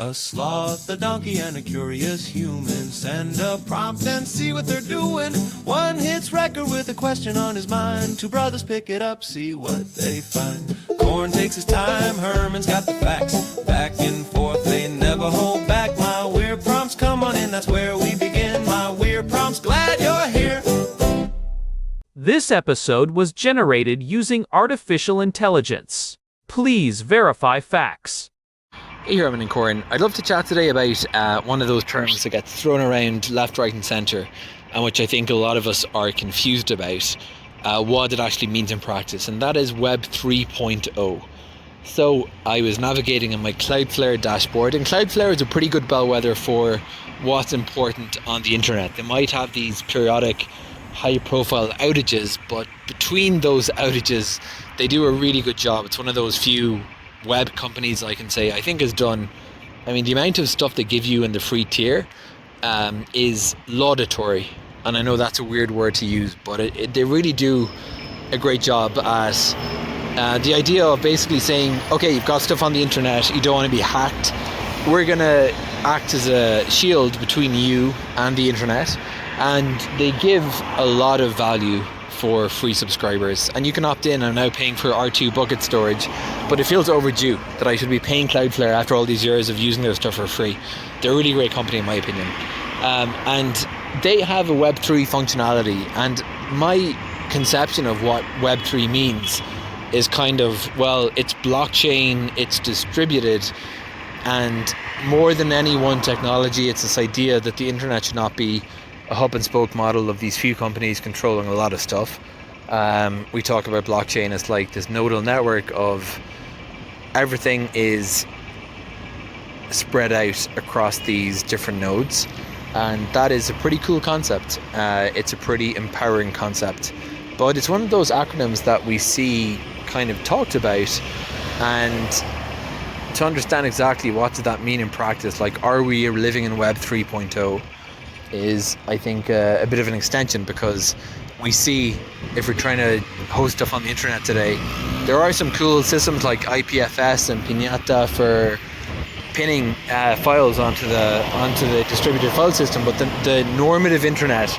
A sloth, a donkey, and a curious human. Send a prompt and see what they're doing. One hits record with a question on his mind. Two brothers pick it up, see what they find. Corn takes his time, Herman's got the facts. Back and forth, they never hold back. My weird prompts, come on in, that's where we begin. My weird prompts, glad you're here. This episode was generated using artificial intelligence. Please verify facts. Hey Herman and Corn, I'd love to chat today about one of those terms that gets thrown around left, right and centre, and which I think a lot of us are confused about what it actually means in practice, and that is Web 3.0. So I was navigating on my Cloudflare dashboard, and Cloudflare is a pretty good bellwether for what's important on the internet. They might have these periodic high-profile outages, but between those outages, they do a really good job. It's one of those few web companies I can say I think has done. I mean, the amount of stuff they give you in the free tier is laudatory, and I know that's a weird word to use, but they really do a great job at the idea of basically saying, okay, you've got stuff on the internet, you don't want to be hacked, we're going to act as a shield between you and the internet, and they give a lot of value for free subscribers, and you can opt in. I'm now paying for R2 bucket storage, but it feels overdue that I should be paying Cloudflare after all these years of using their stuff for free. They're a really great company in my opinion, and they have a Web3 functionality, and my conception of what Web3 means is kind of, well, it's blockchain, it's distributed, and more than any one technology, it's this idea that the internet should not be a hub and spoke model of these few companies controlling a lot of stuff. We talk about blockchain as like this nodal network of everything is spread out across these different nodes, and that is a pretty cool concept. It's a pretty empowering concept, but it's one of those acronyms that we see kind of talked about, and to understand exactly what does that mean in practice, like are we living in Web 3.0, is I think a bit of an extension, because we see if we're trying to host stuff on the internet today, there are some cool systems like IPFS and Pinata for pinning files onto the distributed file system, but the normative internet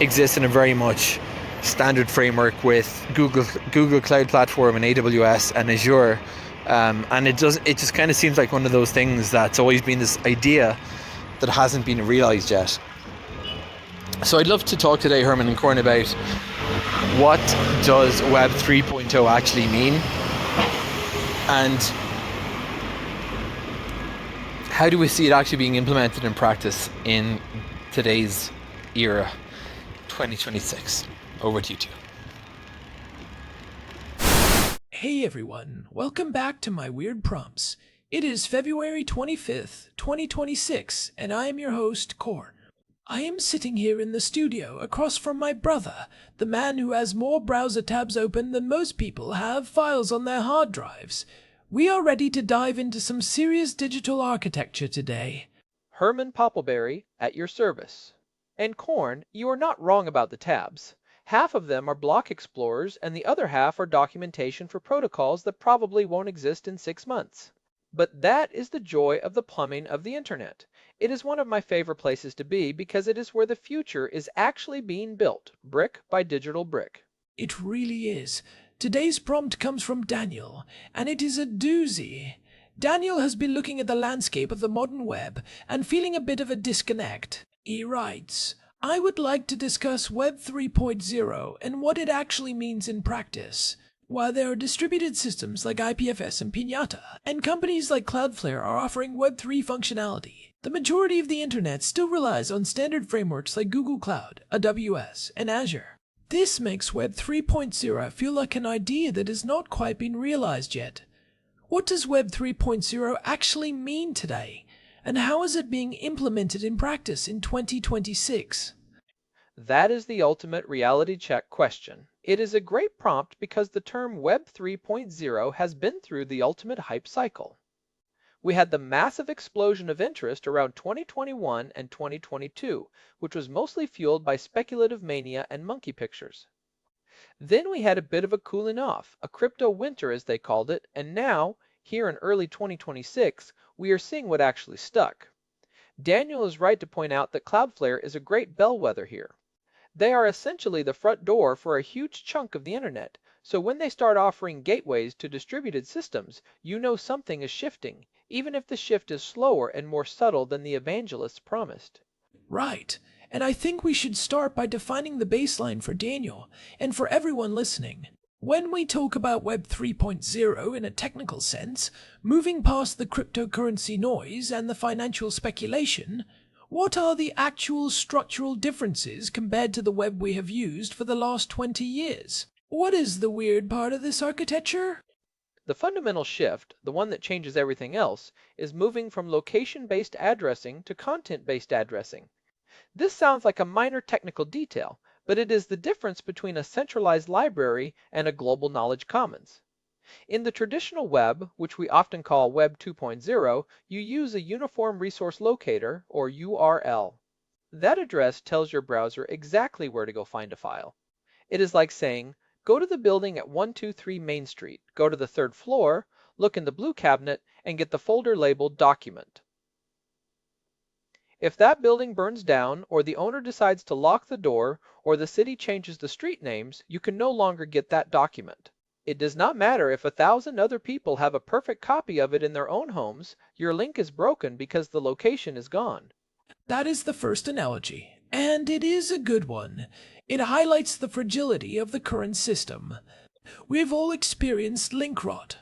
exists in a very much standard framework with Google Cloud Platform and AWS and Azure, and it just kind of seems like one of those things that's always been this idea that hasn't been realized yet. So I'd love to talk today, Herman and Corn, about what does Web 3.0 actually mean, and how do we see it actually being implemented in practice in today's era, 2026. Over to you two. Hey everyone, welcome back to my Weird Prompts. It is February 25th, 2026, and I am your host, Corn. I am sitting here in the studio across from my brother, the man who has more browser tabs open than most people have files on their hard drives. We are ready to dive into some serious digital architecture today. Herman Poppleberry at your service. And Corn, you are not wrong about the tabs. Half of them are block explorers and the other half are documentation for protocols that probably won't exist in 6 months. But that is the joy of the plumbing of the internet. It is one of my favorite places to be because it is where the future is actually being built, brick by digital brick. It really is. Today's prompt comes from Daniel, and it is a doozy. Daniel has been looking at the landscape of the modern web and feeling a bit of a disconnect. He writes, I would like to discuss Web 3.0 and what it actually means in practice. While there are distributed systems like IPFS and Pinata, and companies like Cloudflare are offering Web3 functionality, the majority of the internet still relies on standard frameworks like Google Cloud, AWS, and Azure. This makes Web 3.0 feel like an idea that has not quite been realized yet. What does Web 3.0 actually mean today, and how is it being implemented in practice in 2026? That is the ultimate reality check question. It is a great prompt because the term Web 3.0 has been through the ultimate hype cycle. We had the massive explosion of interest around 2021 and 2022, which was mostly fueled by speculative mania and monkey pictures. Then we had a bit of a cooling off, a crypto winter as they called it, and now, here in early 2026, we are seeing what actually stuck. Daniel is right to point out that Cloudflare is a great bellwether here. They are essentially the front door for a huge chunk of the internet, so when they start offering gateways to distributed systems, you know something is shifting, even if the shift is slower and more subtle than the evangelists promised. Right. And I think we should start by defining the baseline for Daniel and for everyone listening. When we talk about Web 3.0 in a technical sense, moving past the cryptocurrency noise and the financial speculation, what are the actual structural differences compared to the web we have used for the last 20 years? What is the weird part of this architecture? The fundamental shift, the one that changes everything else, is moving from location-based addressing to content-based addressing. This sounds like a minor technical detail, but it is the difference between a centralized library and a global knowledge commons. In the traditional web, which we often call Web 2.0, you use a Uniform Resource Locator, or URL. That address tells your browser exactly where to go find a file. It is like saying, go to the building at 123 Main Street, go to the 3rd floor, look in the blue cabinet, and get the folder labeled Document. If that building burns down, or the owner decides to lock the door, or the city changes the street names, you can no longer get that document. It does not matter if 1,000 other people have a perfect copy of it in their own homes, your link is broken because the location is gone. That is the first analogy, and it is a good one. It highlights the fragility of the current system. We've all experienced link rot.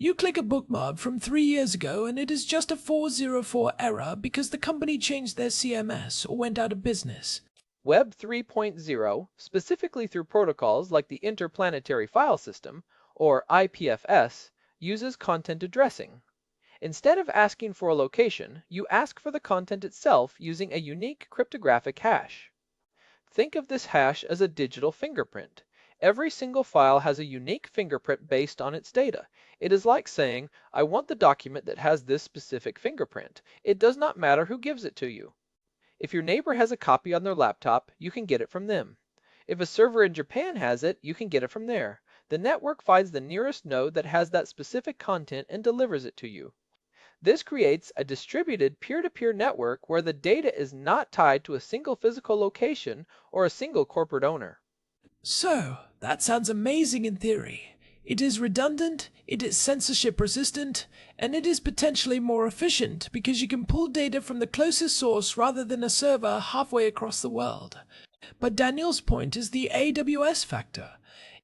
You click a bookmark from 3 years ago and it is just a 404 error because the company changed their CMS or went out of business. Web 3.0, specifically through protocols like the InterPlanetary File System, or IPFS, uses content addressing. Instead of asking for a location, you ask for the content itself using a unique cryptographic hash. Think of this hash as a digital fingerprint. Every single file has a unique fingerprint based on its data. It is like saying, I want the document that has this specific fingerprint. It does not matter who gives it to you. If your neighbor has a copy on their laptop, you can get it from them. If a server in Japan has it, you can get it from there. The network finds the nearest node that has that specific content and delivers it to you. This creates a distributed peer-to-peer network where the data is not tied to a single physical location or a single corporate owner. So, that sounds amazing in theory. It is redundant, it is censorship-resistant, and it is potentially more efficient because you can pull data from the closest source rather than a server halfway across the world. But Daniel's point is the AWS factor.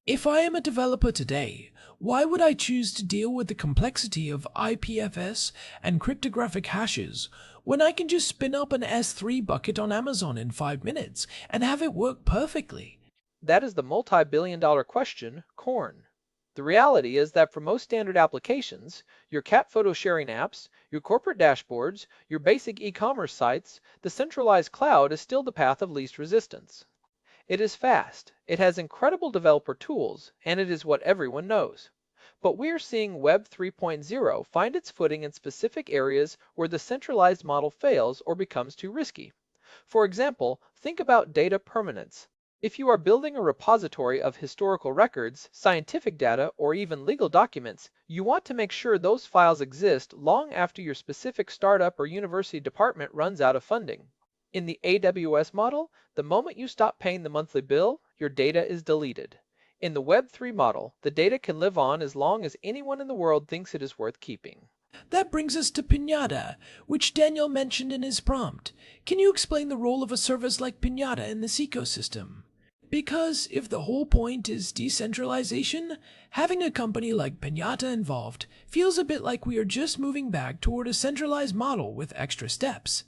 If I am a developer today, why would I choose to deal with the complexity of IPFS and cryptographic hashes when I can just spin up an S3 bucket on Amazon in 5 minutes and have it work perfectly? That is the multi-billion-dollar question, corn. The reality is that for most standard applications, your cat photo sharing apps, your corporate dashboards, your basic e-commerce sites, the centralized cloud is still the path of least resistance. It is fast, it has incredible developer tools, and it is what everyone knows. But we're seeing Web 3.0 find its footing in specific areas where the centralized model fails or becomes too risky. For example, think about data permanence. If you are building a repository of historical records, scientific data, or even legal documents, you want to make sure those files exist long after your specific startup or university department runs out of funding. In the AWS model, the moment you stop paying the monthly bill, your data is deleted. In the Web3 model, the data can live on as long as anyone in the world thinks it is worth keeping. That brings us to Pinata, which Daniel mentioned in his prompt. Can you explain the role of a service like Pinata in this ecosystem? Because if the whole point is decentralization, having a company like Pinata involved feels a bit like we are just moving back toward a centralized model with extra steps.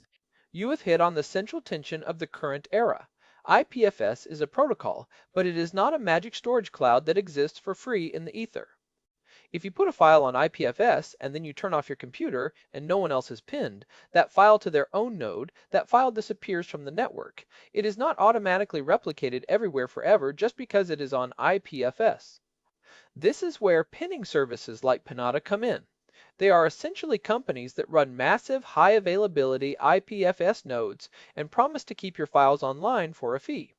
You have hit on the central tension of the current era. IPFS is a protocol, but it is not a magic storage cloud that exists for free in the ether. If you put a file on IPFS and then you turn off your computer and no one else is pinned that file to their own node, that file disappears from the network. It is not automatically replicated everywhere forever just because it is on IPFS. This is where pinning services like Pinata come in. They are essentially companies that run massive, high availability IPFS nodes and promise to keep your files online for a fee.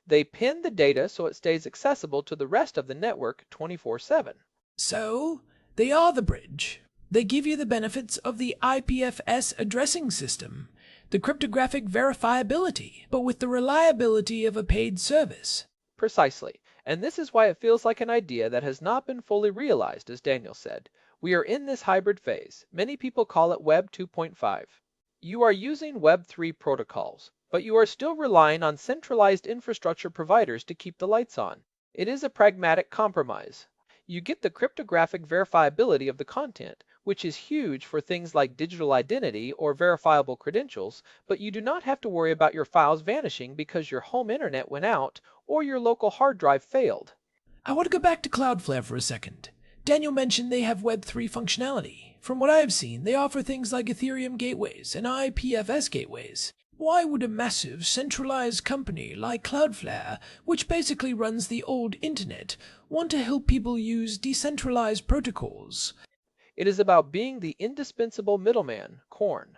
They pin the data so it stays accessible to the rest of the network 24/7. So, they are the bridge. They give you the benefits of the IPFS addressing system, the cryptographic verifiability, but with the reliability of a paid service. Precisely. And this is why it feels like an idea that has not been fully realized, as Daniel said. We are in this hybrid phase. Many people call it Web 2.5. You are using Web 3 protocols, but you are still relying on centralized infrastructure providers to keep the lights on. It is a pragmatic compromise. You get the cryptographic verifiability of the content, which is huge for things like digital identity or verifiable credentials, but you do not have to worry about your files vanishing because your home internet went out or your local hard drive failed. I want to go back to Cloudflare for a second. Daniel mentioned they have Web3 functionality. From what I have seen, they offer things like Ethereum gateways and IPFS gateways. Why would a massive, centralized company like Cloudflare, which basically runs the old internet, want to help people use decentralized protocols? It is about being the indispensable middleman, Corn.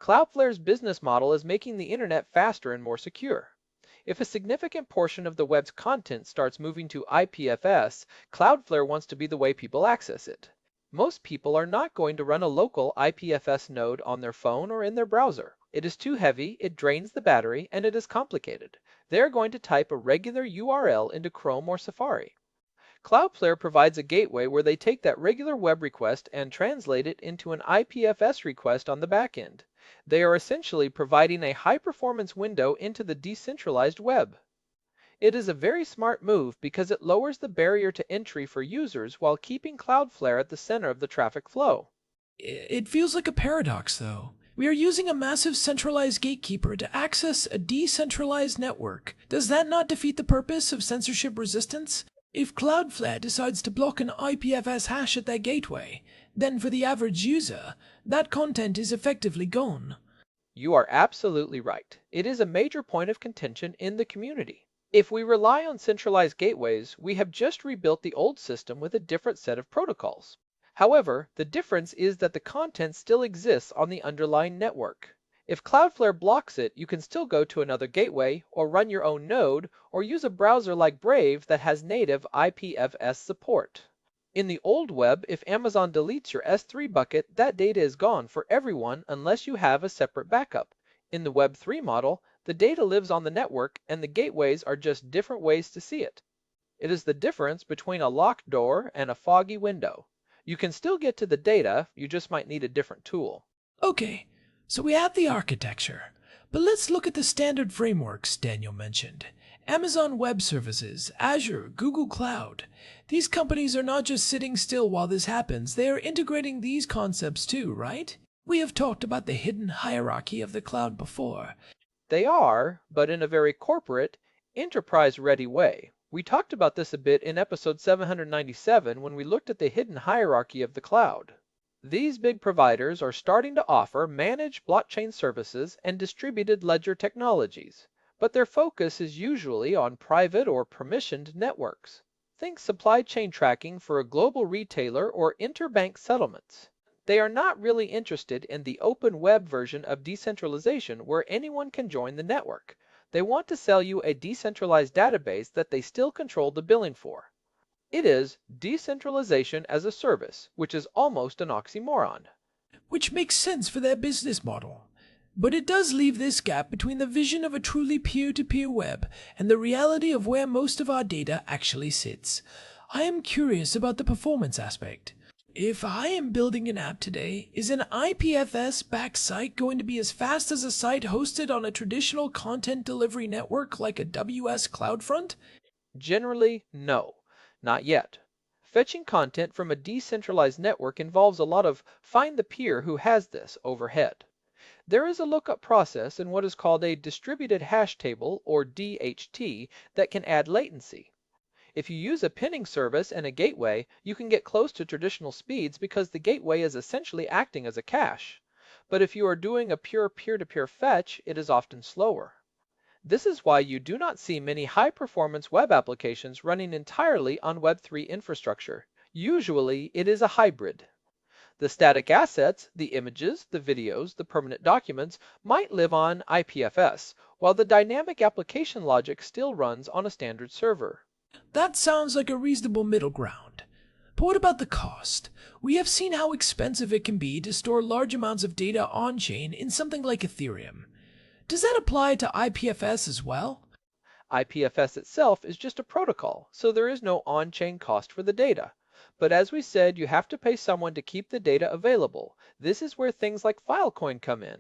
Cloudflare's business model is making the internet faster and more secure. If a significant portion of the web's content starts moving to IPFS, Cloudflare wants to be the way people access it. Most people are not going to run a local IPFS node on their phone or in their browser. It is too heavy, it drains the battery, and it is complicated. They're going to type a regular URL into Chrome or Safari. Cloudflare provides a gateway where they take that regular web request and translate it into an IPFS request on the back end. They are essentially providing a high-performance window into the decentralized web. It is a very smart move because it lowers the barrier to entry for users while keeping Cloudflare at the center of the traffic flow. It feels like a paradox, though. We are using a massive centralized gatekeeper to access a decentralized network. Does that not defeat the purpose of censorship resistance? If Cloudflare decides to block an IPFS hash at their gateway, then for the average user, that content is effectively gone. You are absolutely right. It is a major point of contention in the community. If we rely on centralized gateways, we have just rebuilt the old system with a different set of protocols. However, the difference is that the content still exists on the underlying network. If Cloudflare blocks it, you can still go to another gateway, or run your own node, or use a browser like Brave that has native IPFS support. In the old web, if Amazon deletes your S3 bucket, that data is gone for everyone unless you have a separate backup. In the Web 3 model, the data lives on the network and the gateways are just different ways to see it. It is the difference between a locked door and a foggy window. You can still get to the data, you just might need a different tool. Okay, so we have the architecture, but let's look at the standard frameworks Daniel mentioned. Amazon Web Services, Azure, Google Cloud. These companies are not just sitting still while this happens, they are integrating these concepts too, right? We have talked about the hidden hierarchy of the cloud before. They are, but in a very corporate, enterprise-ready way. We talked about this a bit in episode 797 when we looked at the hidden hierarchy of the cloud. These big providers are starting to offer managed blockchain services and distributed ledger technologies, but their focus is usually on private or permissioned networks. Think supply chain tracking for a global retailer or interbank settlements. They are not really interested in the open web version of decentralization where anyone can join the network. They want to sell you a decentralized database that they still control the billing for. It is decentralization as a service, which is almost an oxymoron. Which makes sense for their business model. But it does leave this gap between the vision of a truly peer-to-peer web and the reality of where most of our data actually sits. I am curious about the performance aspect. If I am building an app today, is an IPFS-backed site going to be as fast as a site hosted on a traditional content delivery network like a WS CloudFront? Generally, no. Not yet. Fetching content from a decentralized network involves a lot of find the peer who has this overhead. There is a lookup process in what is called a distributed hash table, or DHT, that can add latency. If you use a pinning service and a gateway, you can get close to traditional speeds because the gateway is essentially acting as a cache. But if you are doing a pure peer-to-peer fetch, it is often slower. This is why you do not see many high-performance web applications running entirely on Web3 infrastructure. Usually, it is a hybrid. The static assets, the images, the videos, the permanent documents, might live on IPFS, while the dynamic application logic still runs on a standard server. That sounds like a reasonable middle ground. But what about the cost? We have seen how expensive it can be to store large amounts of data on-chain in something like Ethereum. Does that apply to IPFS as well? IPFS itself is just a protocol, so there is no on-chain cost for the data. But as we said, you have to pay someone to keep the data available. This is where things like Filecoin come in.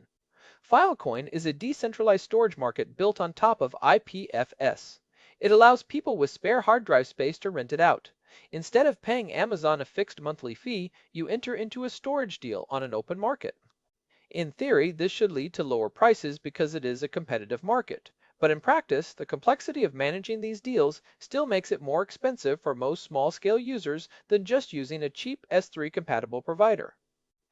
Filecoin is a decentralized storage market built on top of IPFS. It allows people with spare hard drive space to rent it out. Instead of paying Amazon a fixed monthly fee, you enter into a storage deal on an open market. In theory, this should lead to lower prices because it is a competitive market. But in practice, the complexity of managing these deals still makes it more expensive for most small-scale users than just using a cheap S3 compatible provider.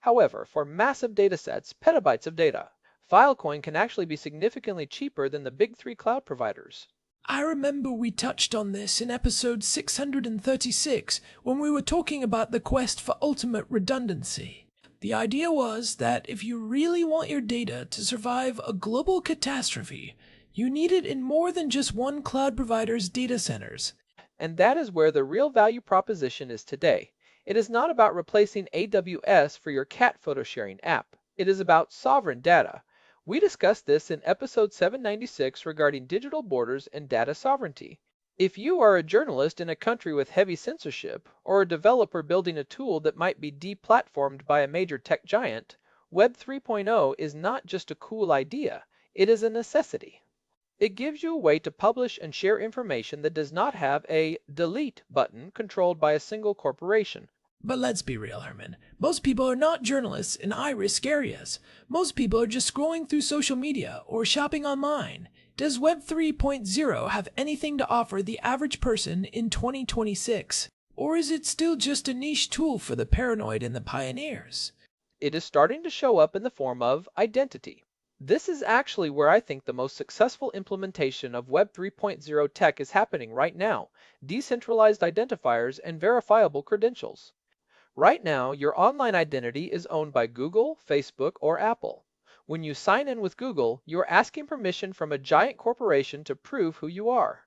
However, for massive datasets, petabytes of data, Filecoin can actually be significantly cheaper than the big three cloud providers. I remember we touched on this in episode 636 when we were talking about the quest for ultimate redundancy. The idea was that if you really want your data to survive a global catastrophe, you need it in more than just one cloud provider's data centers. And that is where the real value proposition is today. It is not about replacing AWS for your cat photo sharing app. It is about sovereign data. We discussed this in episode 796 regarding digital borders and data sovereignty. If you are a journalist in a country with heavy censorship, or a developer building a tool that might be deplatformed by a major tech giant, Web 3.0 is not just a cool idea, it is a necessity. It gives you a way to publish and share information that does not have a delete button controlled by a single corporation. But let's be real, Herman. Most people are not journalists in high-risk areas. Most people are just scrolling through social media or shopping online. Does Web 3.0 have anything to offer the average person in 2026? Or is it still just a niche tool for the paranoid and the pioneers? It is starting to show up in the form of identity. This is actually where I think the most successful implementation of Web 3.0 tech is happening right now: decentralized identifiers and verifiable credentials. Right now, your online identity is owned by Google, Facebook, or Apple. When you sign in with Google, you are asking permission from a giant corporation to prove who you are.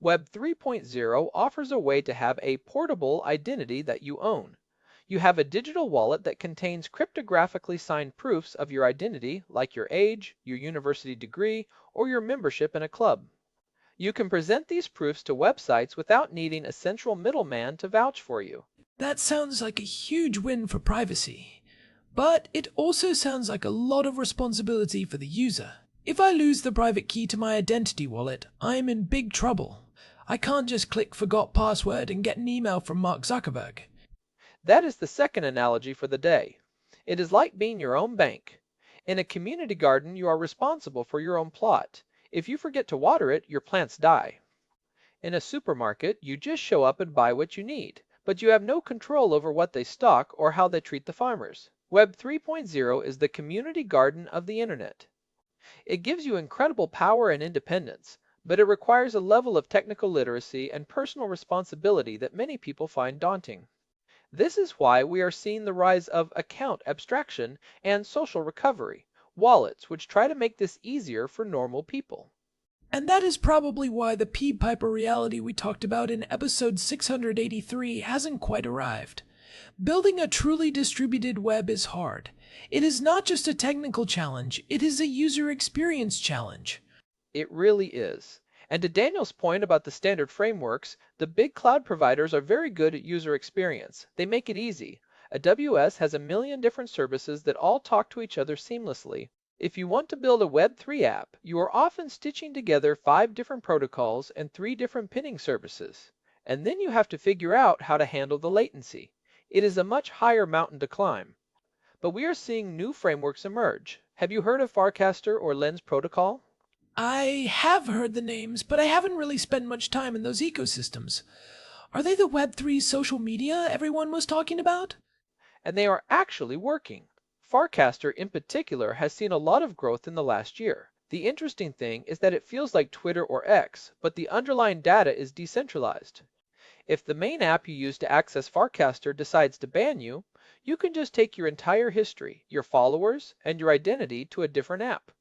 Web 3.0 offers a way to have a portable identity that you own. You have a digital wallet that contains cryptographically signed proofs of your identity, like your age, your university degree, or your membership in a club. You can present these proofs to websites without needing a central middleman to vouch for you. That sounds like a huge win for privacy. But it also sounds like a lot of responsibility for the user. If I lose the private key to my identity wallet, I am in big trouble. I can't just click forgot password and get an email from Mark Zuckerberg. That is the second analogy for the day. It is like being your own bank. In a community garden, you are responsible for your own plot. If you forget to water it, your plants die. In a supermarket, you just show up and buy what you need, but you have no control over what they stock or how they treat the farmers. Web 3.0 is the community garden of the internet. It gives you incredible power and independence, but it requires a level of technical literacy and personal responsibility that many people find daunting. This is why we are seeing the rise of account abstraction and social recovery, wallets which try to make this easier for normal people. And that is probably why the P. Piper reality we talked about in episode 683 hasn't quite arrived. Building a truly distributed web is hard. It is not just a technical challenge, it is a user experience challenge. It really is. And to Daniel's point about the standard frameworks, the big cloud providers are very good at user experience. They make it easy. AWS has a million different services that all talk to each other seamlessly. If you want to build a Web3 app, you are often stitching together 5 different protocols and 3 different pinning services. And then you have to figure out how to handle the latency. It is a much higher mountain to climb. But we are seeing new frameworks emerge. Have you heard of Farcaster or Lens Protocol? I have heard the names, but I haven't really spent much time in those ecosystems. Are they the Web3 social media everyone was talking about? And they are actually working. Farcaster in particular has seen a lot of growth in the last year. The interesting thing is that it feels like Twitter or X, but the underlying data is decentralized. If the main app you use to access Farcaster decides to ban you, you can just take your entire history, your followers, and your identity to a different app.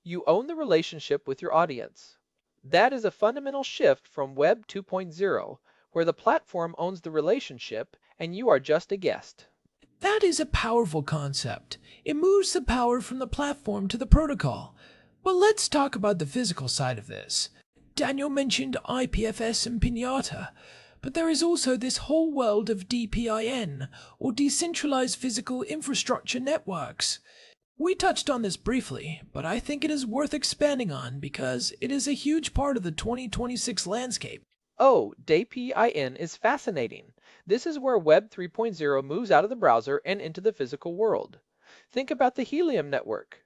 You own the relationship with your audience. That is a fundamental shift from Web 2.0, where the platform owns the relationship and you are just a guest. That is a powerful concept. It moves the power from the platform to the protocol. But let's talk about the physical side of this. Daniel mentioned IPFS and Pinata, but there is also this whole world of DPIN, or decentralized physical infrastructure networks. We touched on this briefly, but I think it is worth expanding on because it is a huge part of the 2026 landscape. Oh, DPIN is fascinating. This is where Web 3.0 moves out of the browser and into the physical world. Think about the Helium network.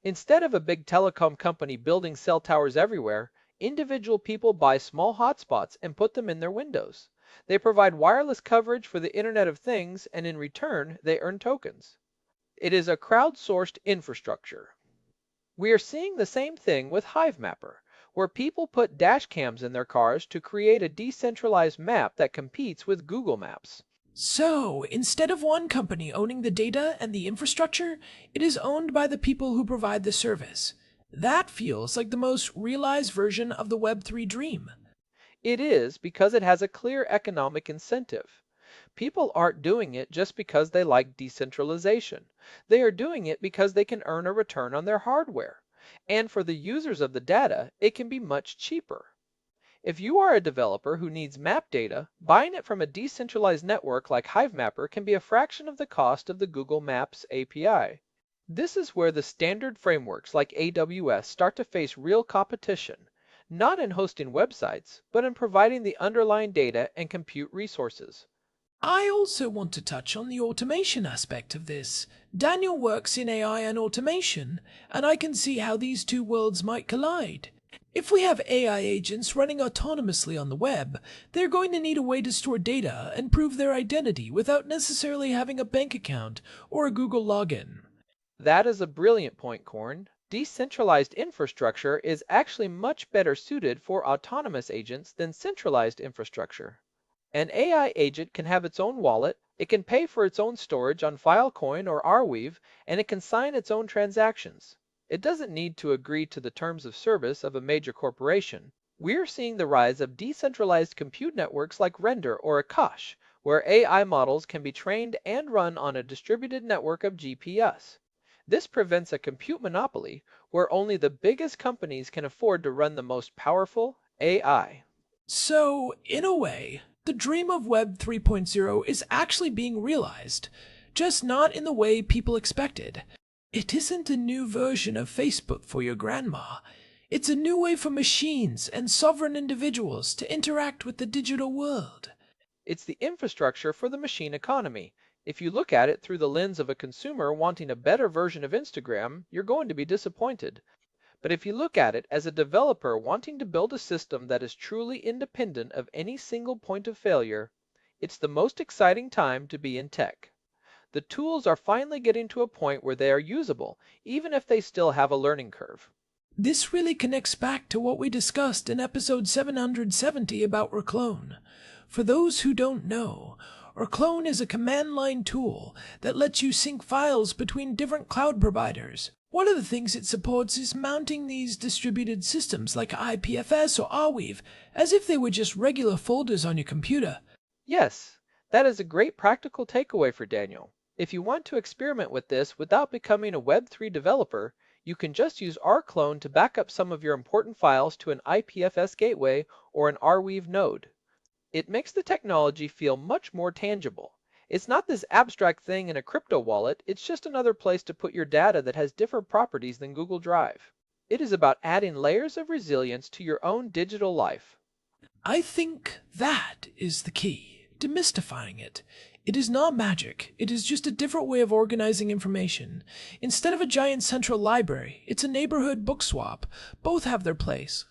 Instead of a big telecom company building cell towers everywhere, individual people buy small hotspots and put them in their windows. They provide wireless coverage for the Internet of Things, and in return, they earn tokens. It is a crowdsourced infrastructure. We are seeing the same thing with HiveMapper, where people put dash cams in their cars to create a decentralized map that competes with Google Maps. So, instead of one company owning the data and the infrastructure, it is owned by the people who provide the service. That feels like the most realized version of the Web3 dream. It is because it has a clear economic incentive. People aren't doing it just because they like decentralization. They are doing it because they can earn a return on their hardware. And for the users of the data, it can be much cheaper. If you are a developer who needs map data, buying it from a decentralized network like HiveMapper can be a fraction of the cost of the Google Maps API. This is where the standard frameworks like AWS start to face real competition, not in hosting websites, but in providing the underlying data and compute resources. I also want to touch on the automation aspect of this. Daniel works in AI and automation, and I can see how these two worlds might collide. If we have AI agents running autonomously on the web, they're going to need a way to store data and prove their identity without necessarily having a bank account or a Google login. That is a brilliant point, Korn. Decentralized infrastructure is actually much better suited for autonomous agents than centralized infrastructure. An AI agent can have its own wallet, it can pay for its own storage on Filecoin or Arweave, and it can sign its own transactions. It doesn't need to agree to the terms of service of a major corporation. We're seeing the rise of decentralized compute networks like Render or Akash, where AI models can be trained and run on a distributed network of GPS. This prevents a compute monopoly where only the biggest companies can afford to run the most powerful AI. So, in a way, the dream of Web 3.0 is actually being realized, just not in the way people expected. It isn't a new version of Facebook for your grandma. It's a new way for machines and sovereign individuals to interact with the digital world. It's the infrastructure for the machine economy. If you look at it through the lens of a consumer wanting a better version of Instagram, you're going to be disappointed. But if you look at it as a developer wanting to build a system that is truly independent of any single point of failure, it's the most exciting time to be in tech. The tools are finally getting to a point where they are usable, even if they still have a learning curve. This really connects back to what we discussed in episode 770 about Reclone. For those who don't know, Reclone is a command line tool that lets you sync files between different cloud providers. One of the things it supports is mounting these distributed systems like IPFS or Arweave as if they were just regular folders on your computer. Yes, that is a great practical takeaway for Daniel. If you want to experiment with this without becoming a Web3 developer, you can just use rclone to back up some of your important files to an IPFS gateway or an Arweave node. It makes the technology feel much more tangible. It's not this abstract thing in a crypto wallet, it's just another place to put your data that has different properties than Google Drive. It is about adding layers of resilience to your own digital life. I think that is the key, demystifying it. It is not magic, it is just a different way of organizing information. Instead of a giant central library, it's a neighborhood book swap. Both have their place.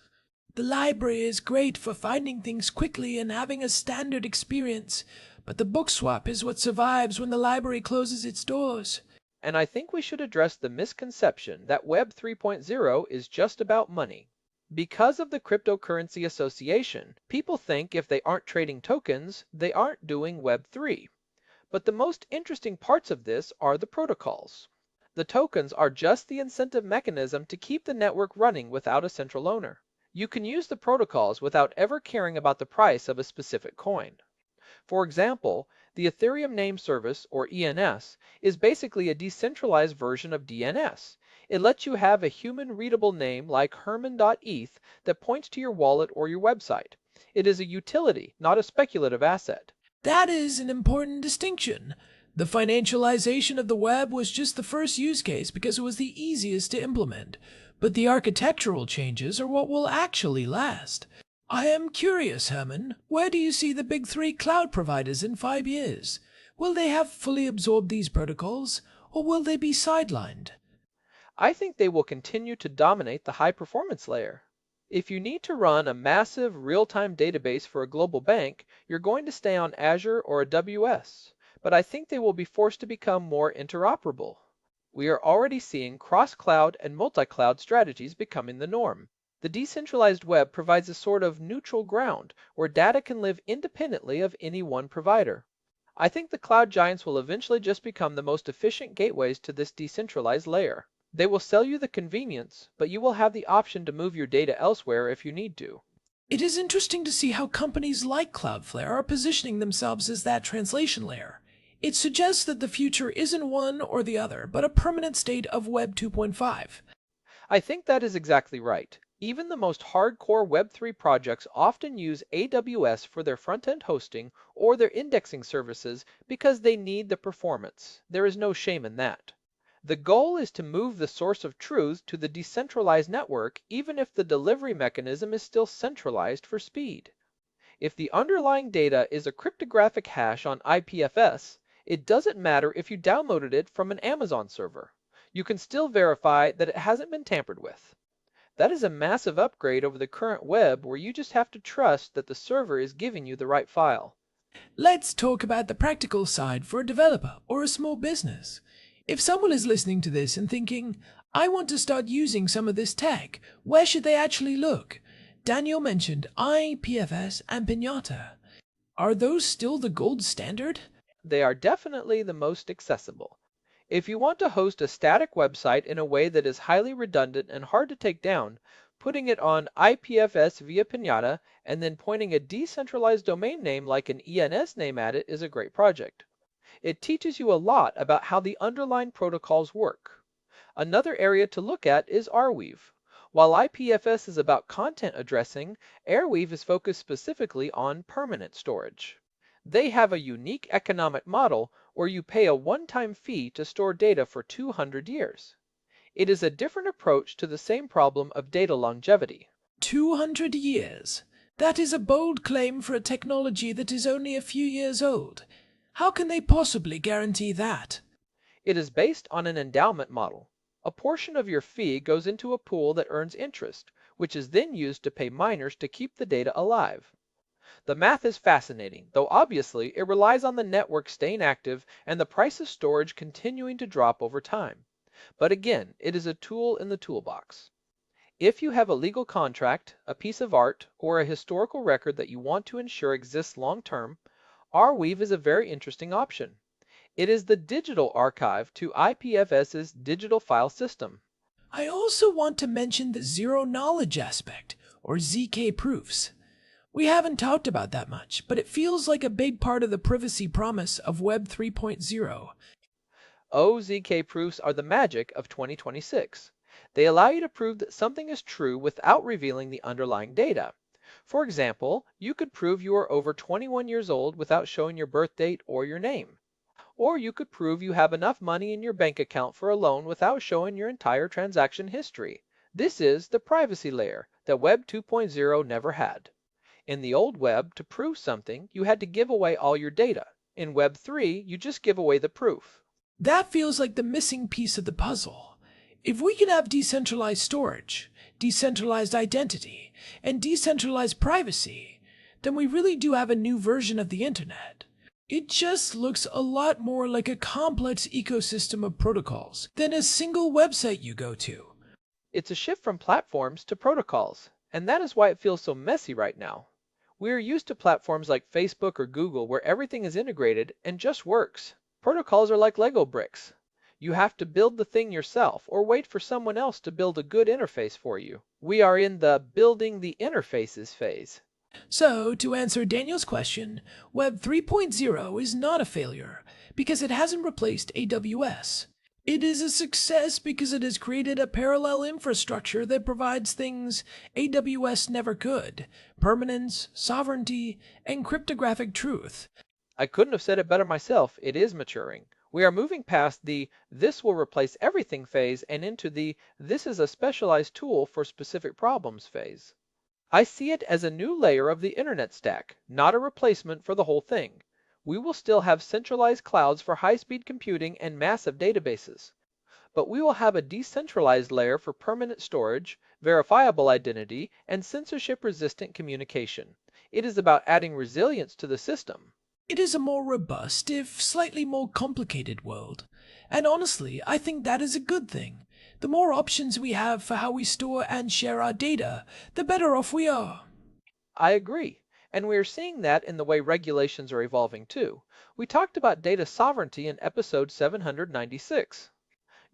The library is great for finding things quickly and having a standard experience, but the book swap is what survives when the library closes its doors. And I think we should address the misconception that Web 3.0 is just about money. Because of the Cryptocurrency Association, people think if they aren't trading tokens, they aren't doing Web 3. But the most interesting parts of this are the protocols. The tokens are just the incentive mechanism to keep the network running without a central owner. You can use the protocols without ever caring about the price of a specific coin. For example, The Ethereum Name Service, or ENS, is basically a decentralized version of DNS. It lets you have a human-readable name like Herman.eth that points to your wallet or your website. It is a utility, not a speculative asset. That is an important distinction. The financialization of the web was just the first use case because it was the easiest to implement, but the architectural changes are what will actually last. I am curious, Herman, where do you see the big three cloud providers in 5 years? Will they have fully absorbed these protocols, or will they be sidelined? I think they will continue to dominate the high-performance layer. If you need to run a massive real-time database for a global bank, you're going to stay on Azure or AWS, but I think they will be forced to become more interoperable. We are already seeing cross-cloud and multi-cloud strategies becoming the norm. The decentralized web provides a sort of neutral ground where data can live independently of any one provider. I think the cloud giants will eventually just become the most efficient gateways to this decentralized layer. They will sell you the convenience, but you will have the option to move your data elsewhere if you need to. It is interesting to see how companies like Cloudflare are positioning themselves as that translation layer. It suggests that the future isn't one or the other, but a permanent state of Web 2.5. I think that is exactly right. Even the most hardcore Web3 projects often use AWS for their front-end hosting or their indexing services because they need the performance. There is no shame in that. The goal is to move the source of truth to the decentralized network even if the delivery mechanism is still centralized for speed. If the underlying data is a cryptographic hash on IPFS, it doesn't matter if you downloaded it from an Amazon server. You can still verify that it hasn't been tampered with. That is a massive upgrade over the current web where you just have to trust that the server is giving you the right file. Let's talk about the practical side for a developer or a small business. If someone is listening to this and thinking, I want to start using some of this tech, where should they actually look? Daniel mentioned IPFS and Pinata. Are those still the gold standard? They are definitely the most accessible. If you want to host a static website in a way that is highly redundant and hard to take down, putting it on IPFS via Pinata and then pointing a decentralized domain name like an ENS name at it is a great project. It teaches you a lot about how the underlying protocols work. Another area to look at is Arweave. While IPFS is about content addressing, Arweave is focused specifically on permanent storage. They have a unique economic model where you pay a one-time fee to store data for 200 years. It is a different approach to the same problem of data longevity. 200 years. That is a bold claim for a technology that is only a few years old. How can they possibly guarantee that? It is based on an endowment model. A portion of your fee goes into a pool that earns interest, which is then used to pay miners to keep the data alive. The math is fascinating, though obviously it relies on the network staying active and the price of storage continuing to drop over time. But again, it is a tool in the toolbox. If you have a legal contract, a piece of art, or a historical record that you want to ensure exists long-term, Arweave is a very interesting option. It is the digital archive to IPFS's digital file system. I also want to mention the zero-knowledge aspect, or ZK proofs. We haven't talked about that much, but it feels like a big part of the privacy promise of Web 3.0. OZK proofs are the magic of 2026. They allow you to prove that something is true without revealing the underlying data. For example, you could prove you are over 21 years old without showing your birth date or your name. Or you could prove you have enough money in your bank account for a loan without showing your entire transaction history. This is the privacy layer that Web 2.0 never had. In the old web, to prove something, you had to give away all your data. In Web 3, you just give away the proof. That feels like the missing piece of the puzzle. If we can have decentralized storage, decentralized identity, and decentralized privacy, then we really do have a new version of the internet. It just looks a lot more like a complex ecosystem of protocols than a single website you go to. It's a shift from platforms to protocols, and that is why it feels so messy right now. We are used to platforms like Facebook or Google where everything is integrated and just works. Protocols are like Lego bricks. You have to build the thing yourself or wait for someone else to build a good interface for you. We are in the building the interfaces phase. So, to answer Daniel's question, Web 3.0 is not a failure because it hasn't replaced AWS. It is a success because it has created a parallel infrastructure that provides things AWS never could: permanence, sovereignty, and cryptographic truth. I couldn't have said it better myself. It is maturing. We are moving past the "this will replace everything" phase and into the "this is a specialized tool for specific problems" phase. I see it as a new layer of the internet stack, not a replacement for the whole thing. We will still have centralized clouds for high-speed computing and massive databases. But we will have a decentralized layer for permanent storage, verifiable identity, and censorship-resistant communication. It is about adding resilience to the system. It is a more robust, if slightly more complicated world. And honestly, I think that is a good thing. The more options we have for how we store and share our data, the better off we are. I agree. And we are seeing that in the way regulations are evolving too. We talked about data sovereignty in episode 796.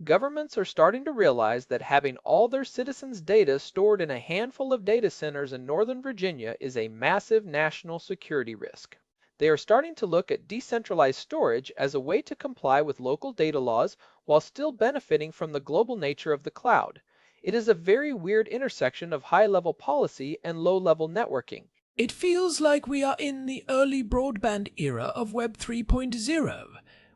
Governments are starting to realize that having all their citizens' data stored in a handful of data centers in Northern Virginia is a massive national security risk. They are starting to look at decentralized storage as a way to comply with local data laws while still benefiting from the global nature of the cloud. It is a very weird intersection of high-level policy and low-level networking. It feels like we are in the early broadband era of Web 3.0.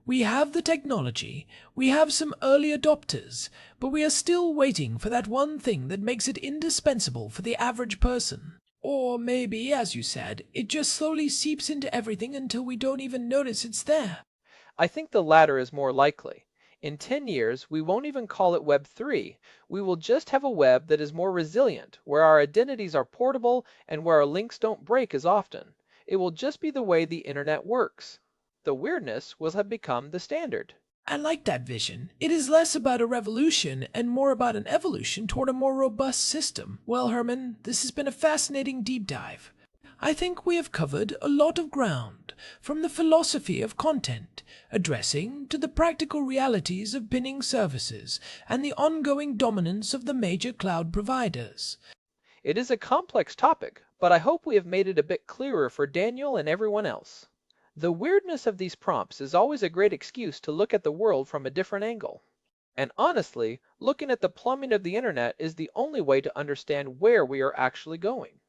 We have the technology, we have some early adopters, but we are still waiting for that one thing that makes it indispensable for the average person. Or maybe, as you said, it just slowly seeps into everything until we don't even notice it's there. I think the latter is more likely. In 10 years, we won't even call it Web 3. We will just have a web that is more resilient, where our identities are portable and where our links don't break as often. It will just be the way the internet works. The weirdness will have become the standard. I like that vision. It is less about a revolution and more about an evolution toward a more robust system. Well, Herman, this has been a fascinating deep dive. I think we have covered a lot of ground, from the philosophy of content addressing to the practical realities of pinning services and the ongoing dominance of the major cloud providers. It is a complex topic, but I hope we have made it a bit clearer for Daniel and everyone else. The weirdness of these prompts is always a great excuse to look at the world from a different angle. And honestly, looking at the plumbing of the internet is the only way to understand where we are actually going.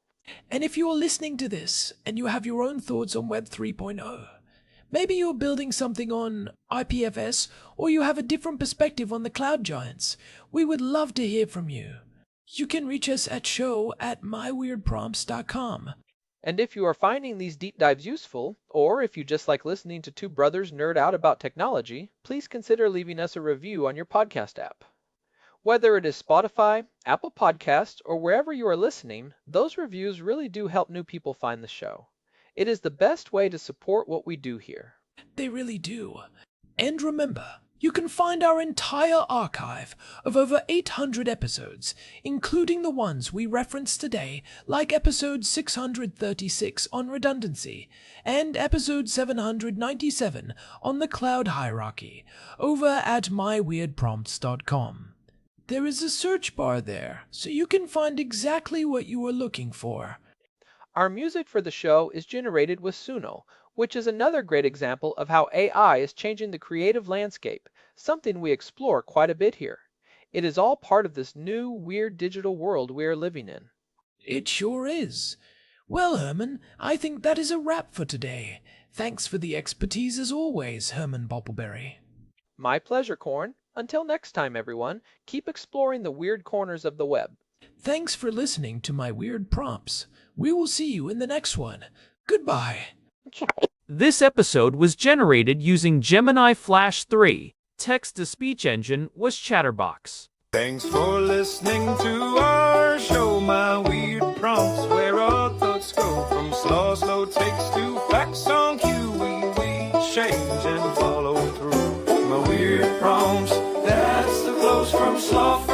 And if you are listening to this and you have your own thoughts on Web 3.0, maybe you're building something on IPFS or you have a different perspective on the cloud giants, we would love to hear from you. You can reach us at show@myweirdprompts.com. And if you are finding these deep dives useful, or if you just like listening to two brothers nerd out about technology, please consider leaving us a review on your podcast app. Whether it is Spotify, Apple Podcasts, or wherever you are listening, those reviews really do help new people find the show. It is the best way to support what we do here. They really do. And remember, you can find our entire archive of over 800 episodes, including the ones we referenced today, like episode 636 on redundancy, and episode 797 on the cloud hierarchy, over at myweirdprompts.com. There is a search bar there, so you can find exactly what you are looking for. Our music for the show is generated with Suno, which is another great example of how AI is changing the creative landscape, something we explore quite a bit here. It is all part of this new, weird digital world we are living in. It sure is. Well, Herman, I think that is a wrap for today. Thanks for the expertise as always, Herman Boppleberry. My pleasure, Corn. Until next time, everyone, keep exploring the weird corners of the web. Thanks for listening to my weird prompts. We will see you in the next one. Goodbye. This episode was generated using Gemini Flash 3. Text-to-speech engine was Chatterbox. Thanks for listening to our show, My Weird Prompts, where our thoughts go from slow takes to facts on cue. We change and follow through. My weird prompts, that's the flows from sloth.